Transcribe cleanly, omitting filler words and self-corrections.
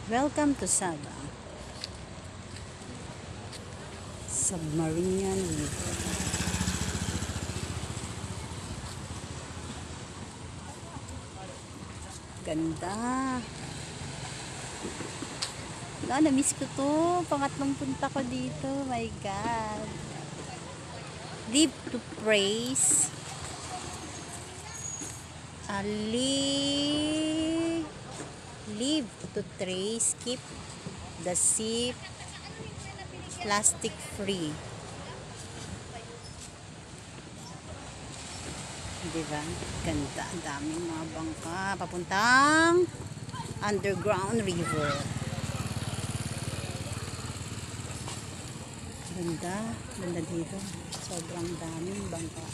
Welcome to Sabah. Submarine River. Ganda. Na-miss ko to. Pangatlong punta ko dito. My God. Live to praise. Live to trace. Keep the ship plastic free. Diba? Ganda. Ang daming mga bangka. Papuntang underground river. Ganda. Ganda dito. Sobrang daming bangka.